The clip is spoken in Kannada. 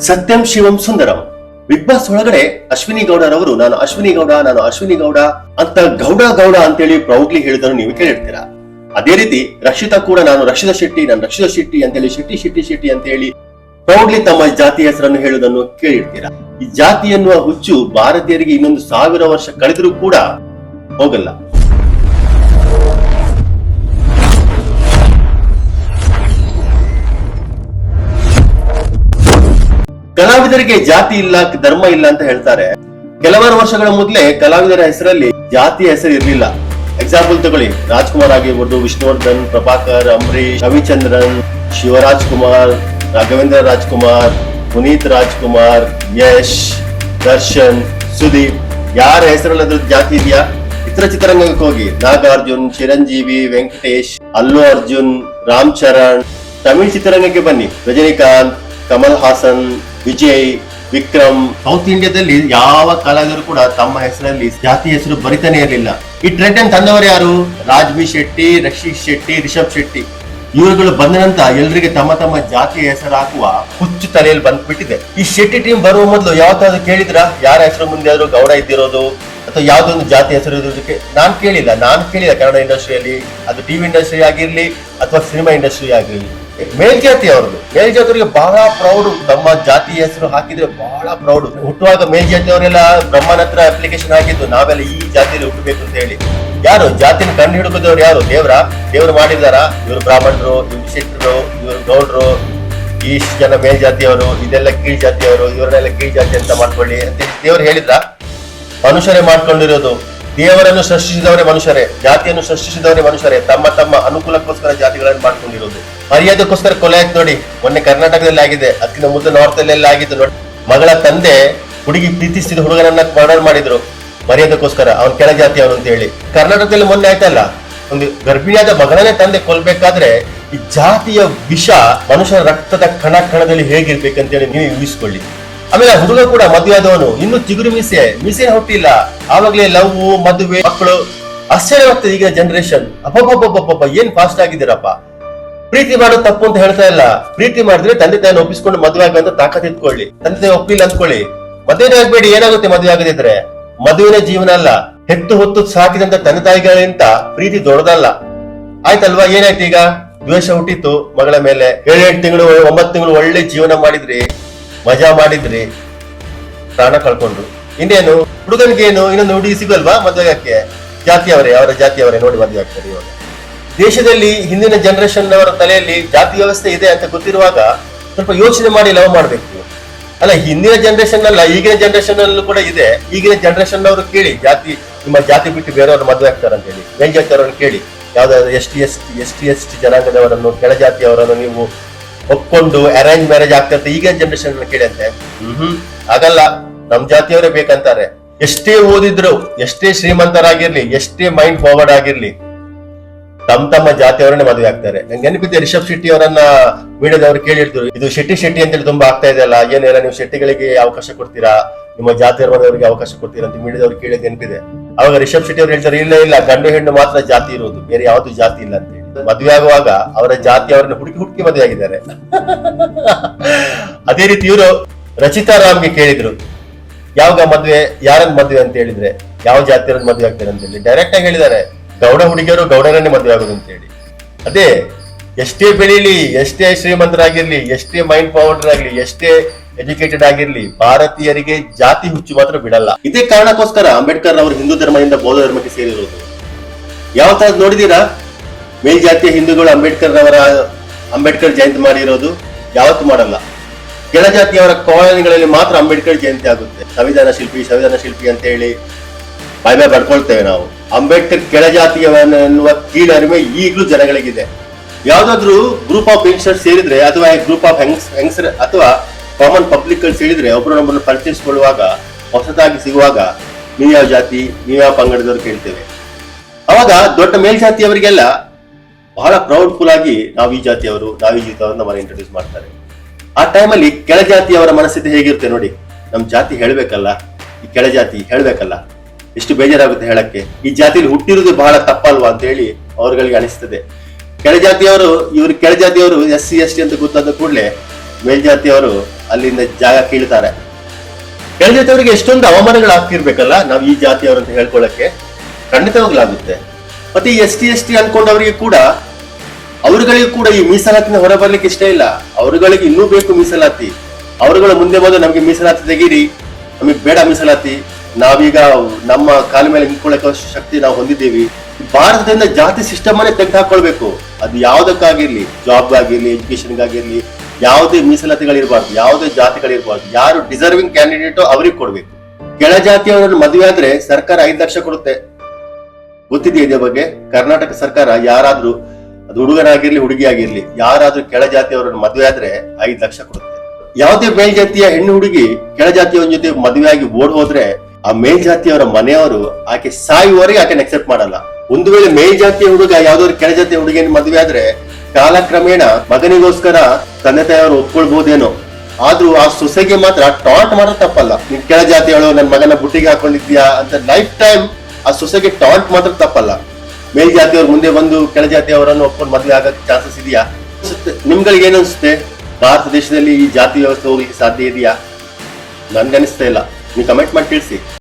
ಸತ್ಯಂ ಶಿವಂ ಸುಂದರಂ. ಬಿಗ್ ಬಾಸ್ ಒಳಗಡೆ ಅಶ್ವಿನಿ ಗೌಡರವರು ನಾನು ಅಶ್ವಿನಿ ಗೌಡ ಅಂತ ಗೌಡ ಅಂತೇಳಿ ಪ್ರೌಡ್ಲಿ ಹೇಳಿದನ್ನು ನೀವು ಕೇಳಿರ್ತೀರಾ. ಅದೇ ರೀತಿ ರಕ್ಷಿತಾ ಕೂಡ ನಾನು ರಕ್ಷಿತಾ ಶೆಟ್ಟಿ ಅಂತೇಳಿ ಶೆಟ್ಟಿ ಅಂತ ಹೇಳಿ ಪ್ರೌಡ್ಲಿ ತಮ್ಮ ಜಾತಿ ಹೆಸರನ್ನು ಹೇಳುವುದನ್ನು ಕೇಳಿರ್ತೀರಾ. ಈ ಜಾತಿ ಎನ್ನುವ ಹುಚ್ಚು ಭಾರತೀಯರಿಗೆ ಇನ್ನೊಂದು 1000 ವರ್ಷ ಕಳೆದರೂ ಕೂಡ ಹೋಗಲ್ಲ. ಕಲಾವಿದರಿಗೆ ಜಾತಿ ಇಲ್ಲ, ಧರ್ಮ ಇಲ್ಲ ಅಂತ ಹೇಳ್ತಾರೆ. ಕೆಲವಾರು ವರ್ಷಗಳ ಮೊದಲೇ ಕಲಾವಿದರ ಹೆಸರಲ್ಲಿ ಜಾತಿಯ ಹೆಸರು ಇರಲಿಲ್ಲ. ಎಕ್ಸಾಂಪಲ್ ತಗೊಳ್ಳಿ, ರಾಜ್ಕುಮಾರ್ ಆಗಿರ್ಬೋದು, ವಿಷ್ಣುವರ್ಧನ್, ಪ್ರಭಾಕರ್, ಅಂಬರೀಶ್, ರವಿಚಂದ್ರನ್, ಶಿವರಾಜ್ ಕುಮಾರ್, ರಾಘವೇಂದ್ರ ರಾಜ್ಕುಮಾರ್, ಪುನೀತ್ ರಾಜ್ಕುಮಾರ್, ಯಶ್, ದರ್ಶನ್, ಸುದೀಪ್, ಯಾರ ಹೆಸರಲ್ಲಾದ್ರೂ ಜಾತಿ ಇದೆಯಾ? ಇತರ ಚಿತ್ರರಂಗಕ್ಕೆ ಹೋಗಿ ನಾಗಾರ್ಜುನ್, ಚಿರಂಜೀವಿ, ವೆಂಕಟೇಶ್, ಅಲ್ಲು ಅರ್ಜುನ್, ರಾಮ್ ಚರಣ್. ತಮಿಳ್ ಚಿತ್ರರಂಗಕ್ಕೆ ಬನ್ನಿ, ರಜನಿಕಾಂತ್, ಕಮಲ್ ಹಾಸನ್, ವಿಜಯ್, ವಿಕ್ರಮ್. ಸೌತ್ ಇಂಡಿಯಾದಲ್ಲಿ ಯಾವ ಕಲಾವಿದರು ಕೂಡ ತಮ್ಮ ಹೆಸರಲ್ಲಿ ಜಾತಿ ಹೆಸರು ಬರಿತಾನೆ ಇರಲಿಲ್ಲ. ಈ ಟ್ರೆಂಡ್ ಅನ್ನು ತಂದವರು ಯಾರು? ರಾಜ್ಬಿ ಶೆಟ್ಟಿ, ರಕ್ಷಿತ್ ಶೆಟ್ಟಿ, ರಿಷಬ್ ಶೆಟ್ಟಿ. ಇವರುಗಳು ಬಂದ ನಂತರ ಎಲ್ಲರಿಗೆ ತಮ್ಮ ತಮ್ಮ ಜಾತಿಯ ಹೆಸರು ಹಾಕುವ ಹುಚ್ಚು ತಲೆಯಲ್ಲಿ ಬಂದ್ಬಿಟ್ಟಿದೆ. ಈ ಶೆಟ್ಟಿ ಟೀಮ್ ಬರುವ ಮೊದಲು ಯಾವತ್ತಾದ್ರೂ ಕೇಳಿದ್ರ ಯಾರ ಹೆಸರು ಮುಂದೆ ಆದ್ರೂ ಗೌಡ ಇದ್ದಿರೋದು ಅಥವಾ ಯಾವ್ದೊಂದು ಜಾತಿ ಹೆಸರು ಇರೋದಕ್ಕೆ? ನಾನು ಕೇಳಿಲ್ಲ ಕನ್ನಡ ಇಂಡಸ್ಟ್ರಿಯಲ್ಲಿ, ಅದು ಟಿವಿ ಇಂಡಸ್ಟ್ರಿ ಆಗಿರ್ಲಿ ಅಥವಾ ಸಿನಿಮಾ ಇಂಡಸ್ಟ್ರಿ ಆಗಿರ್ಲಿ. ಮೇಲ್ಜಾತಿಯವರಿಗೆ ಬಹಳ ಪ್ರೌಡ್. ತಮ್ಮ ಜಾತಿ ಹೆಸರು ಹಾಕಿದ್ರೆ ಬಹಳ ಪ್ರೌಡ್. ಹುಟ್ಟುವಾಗ ಮೇಲ್ಜಾತಿಯವರೆಲ್ಲ ಬ್ರಹ್ಮನ ಹತ್ರ ಅಪ್ಲಿಕೇಶನ್ ಹಾಕಿದ್ದು, ನಾವೆಲ್ಲ ಈ ಜಾತಿಯಲ್ಲಿ ಹುಟ್ಟಬೇಕು ಅಂತ ಹೇಳಿ. ಯಾರು ಜಾತಿನ ಕಂಡು ಹಿಡುಕಿದವ್ರು? ಯಾರು? ದೇವ್ರು ಮಾಡಿದಾರ? ಇವರು ಬ್ರಾಹ್ಮಣರು, ಇವ್ರು ಶೆಟ್ಟರು, ಇವರು ಗೌಡ್ರು, ಇಷ್ಟು ಜನ ಮೇಲ್ಜಾತಿಯವರು, ಇದೆಲ್ಲ ಕೀಳ್ ಜಾತಿಯವರು, ಇವರನ್ನೆಲ್ಲ ಕೀಳ್ ಜಾತಿ ಅಂತ ಮಾಡ್ಕೊಳ್ಳಿ ಅಂತ ದೇವ್ರು ಹೇಳಿದ್ರ? ಮನುಷ್ಯರೇ ಮಾಡ್ಕೊಂಡಿರೋದು. ದೇವರನ್ನು ಸೃಷ್ಟಿಸಿದವರೇ ಮನುಷ್ಯರೇ, ಜಾತಿಯನ್ನು ಸೃಷ್ಟಿಸಿದವರೇ ಮನುಷ್ಯರೇ. ತಮ್ಮ ಅನುಕೂಲಕ್ಕೋಸ್ಕರ ಜಾತಿಗಳನ್ನು ಮಾಡ್ಕೊಂಡಿರೋದು. ಮರ್ಯಾದಕ್ಕೋಸ್ಕರ ಕೊಲೆ ಆಯ್ತು ನೋಡಿ, ಮೊನ್ನೆ ಕರ್ನಾಟಕದಲ್ಲಿ ಆಗಿದೆ, ಅದಕ್ಕಿಂತ ಮುದ್ದೆ ನಾರ್ತ್ ಅಲ್ಲೆಲ್ಲ ಆಗಿದ್ದು ನೋಡಿ. ಮಗಳ ತಂದೆ ಹುಡುಗಿ ಪ್ರೀತಿಸಿದ ಹುಡುಗನನ್ನ ಮರ್ಡರ್ ಮಾಡಿದ್ರು ಮರ್ಯಾದಕ್ಕೋಸ್ಕರ, ಅವ್ನ ಕೆಳ ಜಾತಿಯವನು ಅಂತ ಹೇಳಿ. ಕರ್ನಾಟಕದಲ್ಲಿ ಮೊನ್ನೆ ಆಯ್ತಲ್ಲ, ಒಂದು ಗರ್ಭಿಣಿಯಾದ ಮಗಳನ್ನೇ ತಂದೆ ಕೊಲ್ಬೇಕಾದ್ರೆ ಈ ಜಾತಿಯ ವಿಷ ಮನುಷ್ಯನ ರಕ್ತದ ಕಣದಲ್ಲಿ ಹೇಗಿರ್ಬೇಕಂತೇಳಿ ನೀವು ಊಹಿಸ್ಕೊಳ್ಳಿ. ಆಮೇಲೆ ಹುಡುಗ ಕೂಡ ಮದುವೆ ಆದವನು ಇನ್ನು ಚಿಗುರು ಮೀಸೆ ಹುಟ್ಟಿಲ್ಲ, ಆವಾಗ್ಲೇ ಲವ್, ಮದುವೆ, ಮಕ್ಕಳು. ಆಶ್ಚರ್ಯವಾಗ್ತದೆ ಈಗಿನ ಜನರೇಷನ್. ಅಬ್ಬಬ್ಬಬ್ಬಬ್ಬ ಏನ್ ಫಾಸ್ಟ್ ಆಗಿದ್ದೀರಪ್ಪ. ಪ್ರೀತಿ ಮಾಡೋದು ತಪ್ಪು ಅಂತ ಹೇಳ್ತಾ ಇಲ್ಲ. ಪ್ರೀತಿ ಮಾಡಿದ್ರೆ ತಂದೆ ತಾಯಿನ ಒಪ್ಪಿಸ್ಕೊಂಡು ಮದುವೆ ಆಗುವಂತ ತಾಕತ್ ಇಟ್ಕೊಳ್ಳಿ. ತಂದೆ ತಾಯಿ ಒಪ್ಪಿಲ್ಲ ಅಂದ್ಕೊಳ್ಳಿ, ಮದುವೆನೇ ಆಗ್ಬೇಡಿ. ಏನಾಗುತ್ತೆ ಮದುವೆ ಆಗದಿದ್ರೆ? ಮದುವೆನೇ ಜೀವನ ಅಲ್ಲ. ಹೆತ್ತು ಹೊತ್ತು ಸಾಕಿದಂತ ತಂದೆ ತಾಯಿಗಳಿಂದ ಪ್ರೀತಿ ದೊಡ್ಡದಲ್ಲ. ಆಯ್ತಲ್ವಾ? ಏನಾಯ್ತು ಈಗ? ದ್ವೇಷ ಹುಟ್ಟಿತ್ತು ಮಗಳ ಮೇಲೆ. 7 ತಿಂಗಳು 9 ತಿಂಗಳು ಒಳ್ಳೆ ಜೀವನ ಮಾಡಿದ್ರಿ, ಮಜಾ ಮಾಡಿದ್ರಿ, ಪ್ರಾಣ ಕಳ್ಕೊಂಡ್ರು. ಇನ್ನೇನು ಹುಡುಗನಿಗೇನು? ಇನ್ನೊಂದು ಹುಡುಗಿ ಸಿಗಲ್ವಾ ಮದುವೆಗೆ? ಅವರ ಜಾತಿಯವರೇ ನೋಡಿ ಮದುವೆ ಆಗ್ತಾರೆ. ಇವಾಗ ದೇಶದಲ್ಲಿ ಹಿಂದಿನ ಜನರೇಷನ್ ಅವರ ತಲೆಯಲ್ಲಿ ಜಾತಿ ವ್ಯವಸ್ಥೆ ಇದೆ ಅಂತ ಗೊತ್ತಿರುವಾಗ ಸ್ವಲ್ಪ ಯೋಚನೆ ಮಾಡಿ ಲವ್ ಮಾಡ್ಬೇಕು. ಅಲ್ಲ, ಹಿಂದಿನ ಜನರೇಷನ್ ಅಲ್ಲ, ಈಗಿನ ಜನರೇಷನ್ ಅಲ್ಲೂ ಕೂಡ ಇದೆ. ಈಗಿನ ಜನರೇಷನ್ ಅವರು ಕೇಳಿ, ನಿಮ್ಮ ಜಾತಿ ಬಿಟ್ಟು ಬೇರೆಯವರು ಮದುವೆ ಆಗ್ತಾರೆ ಅಂತ ಹೇಳಿ. ಮೇಲ್ಜಾತಿಯವರನ್ನು ಕೇಳಿ, ಯಾವ್ದಾದ್ರು ಎಸ್ ಟಿ ಜನಾಂಗದವರನ್ನು, ಕೆಳ ಜಾತಿಯವರನ್ನು ನೀವು ಒಪ್ಕೊಂಡು ಅರೇಂಜ್ ಮ್ಯಾರೇಜ್ ಆಗ್ತಾ ಈಗಿನ ಜನರೇಷನ್ ಕೇಳಿ ಅಂತೆ. ಆಗಲ್ಲ, ನಮ್ ಜಾತಿಯವರೇ ಬೇಕಂತಾರೆ. ಎಷ್ಟೇ ಓದಿದ್ರು, ಎಷ್ಟೇ ಶ್ರೀಮಂತರಾಗಿರ್ಲಿ, ಎಷ್ಟೇ ಮೈಂಡ್ ಫಾರ್ವರ್ಡ್ ಆಗಿರ್ಲಿ, ತಮ್ಮ ಜಾತಿಯವರನ್ನೇ ಮದುವೆ ಆಗ್ತಾರೆ. ನಂಗೆ ನೆನಪಿದ್ದೆ, ರಿಷಬ್ ಶೆಟ್ಟಿ ಅವರನ್ನ ಮೀಡಿಯಾದವರು ಕೇಳಿರ್ತಾರೆ, ಇದು ಶೆಟ್ಟಿ ಅಂತೇಳಿ ತುಂಬಾ ಆಗ್ತಾ ಇದೆ ಅಲ್ಲ, ಏನೆಲ್ಲ ನೀವು ಶೆಟ್ಟಿಗಳಿಗೆ ಅವಕಾಶ ಕೊಡ್ತೀರಾ, ನಿಮ್ಮ ಜಾತಿ ಧರ್ಮದವರಿಗೆ ಅವಕಾಶ ಕೊಡ್ತೀರಾ ಅಂತ ಮೀಡಿಯಾದವ್ರು ಕೇಳಿದ್ ನೆನಪಿದೆ. ಅವಾಗ ರಿಷಬ್ ಶೆಟ್ಟಿ ಅವ್ರು ಹೇಳ್ತಾರೆ, ಇಲ್ಲ ಗಂಡು ಹೆಣ್ಣು ಮಾತ್ರ ಜಾತಿ ಇರೋದು, ಬೇರೆ ಯಾವ್ದು ಜಾತಿ ಇಲ್ಲ ಅಂತ ಹೇಳಿ. ಮದುವೆ ಆಗುವಾಗ ಅವರ ಜಾತಿ ಅವರನ್ನು ಹುಡುಕಿ ಮದುವೆ ಆಗಿದ್ದಾರೆ. ಅದೇ ರೀತಿ ಇವರು ರಚಿತಾ ರಾಮ್ಗೆ ಕೇಳಿದ್ರು, ಯಾವಾಗ ಯಾರನ್ನ ಮದುವೆ ಅಂತ ಹೇಳಿದ್ರೆ, ಯಾವ ಜಾತಿಯವ್ರನ್ನ ಮದುವೆ ಆಗ್ತಾರೆ ಅಂತ ಹೇಳಿ ಡೈರೆಕ್ಟ್ ಆಗಿ ಹೇಳಿದ್ದಾರೆ, ಗೌಡ ಹುಡುಗಿಯರು ಗೌಡರನ್ನೇ ಮದುವೆ ಆಗೋದು ಅಂತ ಹೇಳಿ. ಅದೇ, ಎಷ್ಟೇ ಬೆಳೀಲಿ, ಎಷ್ಟೇ ಶ್ರೀಮಂತರಾಗಿರ್ಲಿ, ಎಷ್ಟೇ ಮೈಂಡ್ ಪವರ್ ಆಗ್ಲಿ, ಎಷ್ಟೇ ಎಜುಕೇಟೆಡ್ ಆಗಿರ್ಲಿ, ಭಾರತೀಯರಿಗೆ ಜಾತಿ ಹುಚ್ಚು ಮಾತ್ರ ಬಿಡಲ್ಲ. ಇದೇ ಕಾರಣಕ್ಕೋಸ್ಕರ ಅಂಬೇಡ್ಕರ್ ಅವರು ಹಿಂದೂ ಧರ್ಮದಿಂದ ಬೌದ್ಧ ಧರ್ಮಕ್ಕೆ ಸೇರಿರೋದು. ಯಾವತ್ತಾದ ನೋಡಿದೀರಾ ಮೇಲ್ಜಾತಿಯ ಹಿಂದೂಗಳು ಅಂಬೇಡ್ಕರ್ ಜಯಂತಿ ಮಾಡಿರೋದು? ಯಾವತ್ತು ಮಾಡಲ್ಲ. ಕೆಳಜಾತಿಯವರ ಕಾಲೋನಿಗಳಲ್ಲಿ ಮಾತ್ರ ಅಂಬೇಡ್ಕರ್ ಜಯಂತಿ ಆಗುತ್ತೆ. ಸಂವಿಧಾನ ಶಿಲ್ಪಿ ಅಂತ ಹೇಳಿ ಬಾಯ್ಮೆ ಬಡ್ಕೊಳ್ತೇವೆ ನಾವು. ಅಂಬೇಡ್ಕರ್ ಕೆಳಜಾತಿಯವನ್ನುವ ಕೀಳರಿಮೆ ಈಗಲೂ ಜನಗಳಿಗಿದೆ. ಯಾವ್ದಾದ್ರು ಗ್ರೂಪ್ ಆಫ್ ಯಂಗ್ಸ್ಟರ್ಸ್ ಸೇರಿದ್ರೆ ಅಥವಾ ಗ್ರೂಪ್ ಆಫ್ ಯಂಗ್ಸ್ಟರ್ ಅಥವಾ ಕಾಮನ್ ಪಬ್ಲಿಕ್ ಸೇರಿದ್ರೆ ಒಬ್ಬರನ್ನೊಬ್ಬರನ್ನು ಪರಿಚಯಿಸಿಕೊಳ್ಳುವಾಗ, ಹೊಸದಾಗಿ ಸಿಗುವಾಗ, ನೀವು ಯಾವ ಜಾತಿ, ನೀವು ಯಾವ ಪಂಗಡದವ್ರು ಕೇಳ್ತೇವೆ. ಅವಾಗ ದೊಡ್ಡ ಮೇಲ್ಜಾತಿಯವರಿಗೆಲ್ಲ ಬಹಳ ಪ್ರೌಡ್ಫುಲ್ ಆಗಿ ನಾವು ಈ ಜಾತಿಯವರು ನಮ್ಮನ್ನು ಇಂಟ್ರೊಡ್ಯೂಸ್ ಮಾಡ್ತಾರೆ. ಆ ಟೈಮಲ್ಲಿ ಕೆಳಜಾತಿಯವರ ಮನಸ್ಥಿತಿ ಹೇಗಿರುತ್ತೆ ನೋಡಿ. ನಮ್ ಜಾತಿ ಹೇಳ್ಬೇಕಲ್ಲ, ಈ ಕೆಳಜಾತಿ ಹೇಳ್ಬೇಕಲ್ಲ, ಎಷ್ಟು ಬೇಜಾರಾಗುತ್ತೆ ಹೇಳಕ್ಕೆ. ಈ ಜಾತಿಯಲ್ಲಿ ಹುಟ್ಟಿರುವುದು ಬಹಳ ತಪ್ಪಲ್ವಾ ಅಂತ ಹೇಳಿ ಅವ್ರಗಳಿಗೆ ಅನಿಸ್ತದೆ. ಕೆಳಜಾತಿಯವರು ಕೆಳಜಾತಿಯವರು SC ST ಅಂತ ಗೊತ್ತಾದ ಕೂಡಲೇ ಮೇಲ್ಜಾತಿಯವರು ಅಲ್ಲಿಂದ ಜಾಗ ಕೀಳ್ತಾರೆ. ಕೆಳಜಾತಿಯವರಿಗೆ ಎಷ್ಟೊಂದು ಅವಮಾನಗಳು ಆಗ್ತಿರ್ಬೇಕಲ್ಲ ನಾವು ಈ ಜಾತಿಯವರು ಅಂತ ಹೇಳ್ಕೊಳ್ಳಕ್ಕೆ. ಖಂಡಿತವಾಗ್ಲಾಗುತ್ತೆ. ಮತ್ತೆ ಈ ST ಅನ್ಕೊಂಡವರಿಗೆ ಕೂಡ ಅವರುಗಳಿಗೂ ಕೂಡ ಈ ಮೀಸಲಾತಿನ ಹೊರ ಬರ್ಲಿಕ್ಕೆ ಇಷ್ಟ ಇಲ್ಲ. ಅವರುಗಳಿಗೆ ಇನ್ನೂ ಬೇಕು ಮೀಸಲಾತಿ. ಅವರುಗಳ ಮುಂದೆ ಬಂದು ನಮ್ಗೆ ಮೀಸಲಾತಿ ತೆಗೀರಿ, ನಮಗೆ ಬೇಡ ಮೀಸಲಾತಿ, ನಾವೀಗ ನಮ್ಮ ಕಾಲ ಮೇಲೆ ನಿಂತ್ಕೊಳ್ಳೋ ಶಕ್ತಿ ನಾವು ಹೊಂದಿದ್ದೀವಿ. ಭಾರತದಿಂದ ಜಾತಿ ಸಿಸ್ಟಮ್ ಅನ್ನೇ ತೆಗೆದು ಹಾಕೊಳ್ಬೇಕು. ಅದು ಯಾವ್ದಕ್ಕಾಗಿರ್ಲಿ, ಜಾಬ್ ಆಗಿರ್ಲಿ, ಎಜುಕೇಶನ್ಗಾಗಿರ್ಲಿ, ಯಾವುದೇ ಮೀಸಲಾತಿಗಳಿರ್ಬಾರ್ದು, ಯಾವುದೇ ಜಾತಿಗಳಿರ್ಬಾರ್ದು. ಯಾರು ಡಿಸರ್ವಿಂಗ್ ಕ್ಯಾಂಡಿಡೇಟೋ ಅವ್ರಿಗೆ ಕೊಡ್ಬೇಕು. ಕೆಳಜಾತಿಯವರನ್ನು ಮದುವೆ ಆದ್ರೆ ಸರ್ಕಾರ 5 ಲಕ್ಷ ಕೊಡುತ್ತೆ. ಗೊತ್ತಿದೆಯಾ ಇದೇ ಬಗ್ಗೆ? ಕರ್ನಾಟಕ ಸರ್ಕಾರ ಯಾರಾದ್ರೂ, ಅದು ಹುಡುಗರಾಗಿರ್ಲಿ ಹುಡುಗಿ ಆಗಿರ್ಲಿ, ಯಾರಾದ್ರೂ ಕೆಳಜಾತಿಯವರನ್ನು ಮದುವೆ ಆದ್ರೆ 5 ಲಕ್ಷ ಕೊಡುತ್ತೆ. ಯಾವುದೇ ಮೇಲ್ಜಾತಿಯ ಹೆಣ್ಣು ಹುಡುಗಿ ಕೆಳಜಾತಿಯವರ ಜೊತೆ ಮದುವೆ ಆಗಿ ಓಡ್ ಹೋದ್ರೆ ಆ ಮೇಲ್ಜಾತಿಯವರ ಮನೆಯವರು ಆಕೆ ಸಾಯುವವರೆಗೆ ಆಕೆನ ಅಕ್ಸೆಪ್ಟ್ ಮಾಡಲ್ಲ. ಒಂದು ವೇಳೆ ಮೇಲ್ಜಾತಿಯ ಹುಡುಗ ಯಾವ್ದಾದ್ರು ಕೆಳಜಾತಿಯ ಹುಡುಗಿಯನ್ನು ಮದುವೆ ಆದ್ರೆ ಕಾಲಕ್ರಮೇಣ ಮಗನಿಗೋಸ್ಕರ ತಂದೆ ತಾಯಿಯವರು ಒಪ್ಕೊಳ್ಬಹುದೇನೋ, ಆದ್ರೂ ಆ ಸೊಸೆಗೆ ಮಾತ್ರ ಟಾಂಟ್ ಮಾಡೋ ತಪ್ಪಲ್ಲ. ನೀನ್ ಕೆಳಜಾತಿಯವಳು ನನ್ನ ಮಗನ ಬುಟ್ಟಿಗೆ ಹಾಕೊಂಡಿದ್ಯಾ ಅಂತ ಲೈಫ್ ಟೈಮ್ ಆ ಸೊಸೆಗೆ ಟಾಂಟ್ ಮಾತ್ರ ತಪ್ಪಲ್ಲ. ಮೇಲ್ಜಾತಿಯವ್ರ ಮುಂದೆ ಬಂದು ಕೆಳಜಾತಿಯವರನ್ನು ಒಪ್ಕೊಂಡು ಮದುವೆ ಆಗಕ್ಕೆ ಚಾನ್ಸಸ್ ಇದೆಯಾ? ನಿಮ್ಗಳಿಗೆ ಏನನ್ಸುತ್ತೆ? ಭಾರತ ದೇಶದಲ್ಲಿ ಈ ಜಾತಿ ವ್ಯವಸ್ಥೆ ಹೋಗ್ಲಿಕ್ಕೆ ಸಾಧ್ಯ ಇದೆಯಾ? ನನ್ಗನಿಸ್ತಾ ಇಲ್ಲ. ನೀವು ಕಮೆಂಟ್ ಮಾಡಿ ತಿಳಿಸಿ.